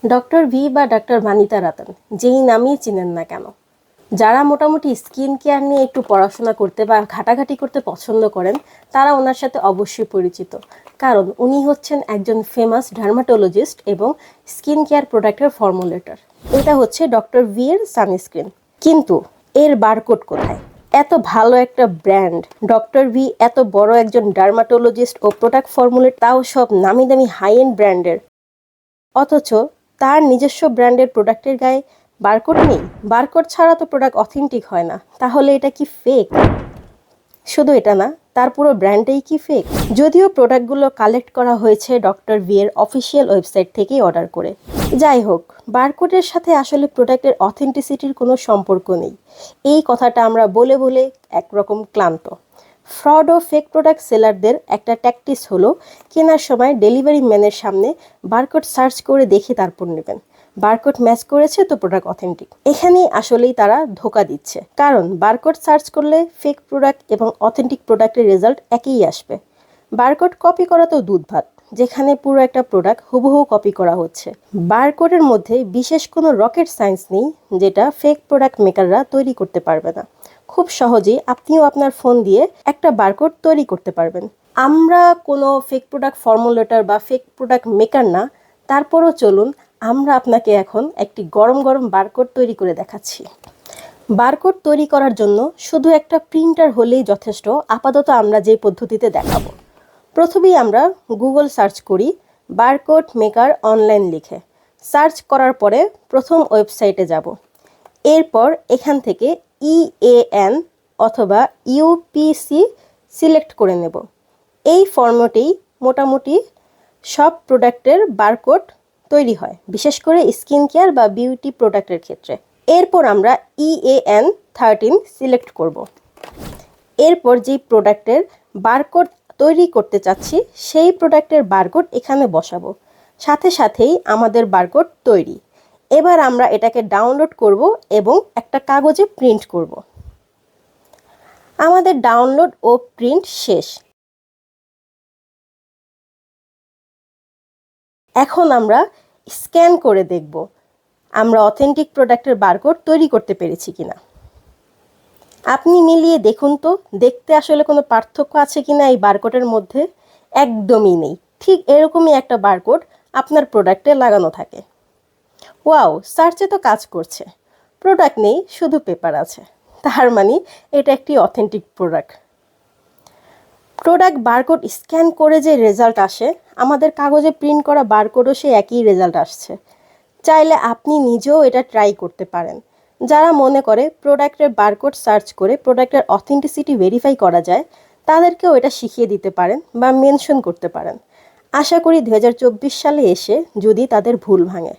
Doctor V বা doctor বানিতা রাতন যেই নামেই চিনেন না কেন, যারা মোটামুটি স্কিন কেয়ার নিয়ে একটু পড়াশোনা করতে বা ঘাটাঘাটি করতে পছন্দ করেন তারা ওনার সাথে অবশ্যই পরিচিত। কারণ উনি হচ্ছেন একজন ফেমাস ডার্মাটোলজিস্ট এবং স্কিন কেয়ার প্রোডাক্টের ফর্মুলেটর। এটা হচ্ছে ডক্টর ভি এর সানস্ক্রিন। কিন্তু এর বারকোড কোথায়? এত ভালো একটা ব্র্যান্ড ডক্টর ভি, এত বড় একজন ডার্মাটোলজিস্ট ও প্রোডাক্ট ফর্মুলেট, তাও সব নামি দামি হাই এন্ড ব্র্যান্ডের, অথচ তার নিজস্ব ব্র্যান্ডের প্রোডাক্টের গায়ে বারকোড নেই। বারকোড ছাড়া তো প্রোডাক্ট অথেন্টিক হয় না। তাহলে এটা কি ফেক? শুধু এটা না, তার পুরো ব্র্যান্ডটাই কি ফেক? যদিও প্রোডাক্টগুলো কালেক্ট করা হয়েছে ডক্টর ভি এর অফিসিয়াল ওয়েবসাইট থেকেই অর্ডার করে। যাই হোক, বারকোডের সাথে আসলে প্রোডাক্টের অথেন্টিসিটির কোনো সম্পর্ক নেই। এই কথাটা আমরা বলে বলে একরকম ক্লান্ত। ফ্রড ও ফেক প্রোডাক্ট সেলারদের একটা ট্যাকটিস হলো কেনার সময় ডেলিভারি ম্যানের সামনে বারকোড সার্চ করে দেখে তারপর নেবেন। বারকোড ম্যাচ করেছে তো প্রোডাক্ট অথেন্টিক। এখানেই আসলেই তারা ধোকা দিচ্ছে, কারণ বারকোড সার্চ করলে ফেক প্রোডাক্ট এবং অথেন্টিক প্রোডাক্টের রেজাল্ট একই আসবে। বারকোড কপি করা তো দুধ ভাত, যেখানে পুরো একটা প্রোডাক্ট হুবহু কপি করা হচ্ছে। বারকোডের মধ্যে বিশেষ কোনো রকেট সায়েন্স নেই যেটা ফেক প্রোডাক্ট মেকাররা তৈরি করতে পারবে না। খুব সহজেই আপনিও আপনার ফোন দিয়ে একটা বারকোড তৈরি করতে পারবেন। আমরা কোনো ফেক প্রোডাক্ট ফর্মুলেটর বা ফেক প্রোডাক্ট মেকার না, তারপরও চলুন আমরা আপনাকে এখন একটি গরম গরম বারকোড তৈরি করে দেখাচ্ছি। বারকোড তৈরি করার জন্য শুধু একটা প্রিন্টার হলেই যথেষ্ট। আপাতত আমরা যে পদ্ধতিতে দেখাবো, প্রথমেই আমরা গুগল সার্চ করি বারকোড মেকার অনলাইন লিখে। সার্চ করার পরে প্রথম ওয়েবসাইটে যাব। এরপর এখান থেকে EAN অথবা UPC সিলেক্ট করে নেব। এই ফরম্যাটেই মোটামুটি সব প্রোডাক্টের বারকোড তৈরি হয়, বিশেষ করে স্কিন কেয়ার বা বিউটি প্রোডাক্টের ক্ষেত্রে। এরপর আমরা EAN13 সিলেক্ট করব। এরপর যেই প্রোডাক্টের বারকোড তৈরি করতে চাচ্ছি সেই প্রোডাক্টের বারকোড এখানে বসাবো। সাথে সাথেই আমাদের বারকোড তৈরি। এবার আমরা এটাকে ডাউনলোড করব এবং একটা কাগজে প্রিন্ট করব। আমাদের ডাউনলোড ও প্রিন্ট শেষ। এখন আমরা স্ক্যান করে দেখব আমরা অথেন্টিক প্রোডাক্টের বারকোড তৈরি করতে পেরেছি কিনা। আপনি মিলিয়ে দেখুন তো, দেখতে আসলে কোনো পার্থক্য আছে কিনা এই বারকোডের মধ্যে। একদমই নেই। ঠিক এরকমই একটা বারকোড আপনার প্রোডাক্টে লাগানো থাকে। ওয়াও, সার্চে তো কাজ করছে। প্রোডাক্ট নেই, শুধু পেপার আছে। তার মানে এটা একটি authentic product. Product barcode scan করে যে রেজাল্ট আসে, আমাদের কাগজে প্রিন্ট করা বারকোডও সে একই রেজাল্ট আসছে। চাইলে আপনি নিজেও এটা ট্রাই করতে পারেন। যারা মনে করে প্রোডাক্টের বারকোড সার্চ করে প্রোডাক্টের অথেন্টিসিটি ভেরিফাই করা যায়, তাদেরকেও এটা শিখিয়ে দিতে পারেন বা মেনশন করতে পারেন। আশা করি 2024 সালে এসে যদি তাদের ভুল ভাঙে।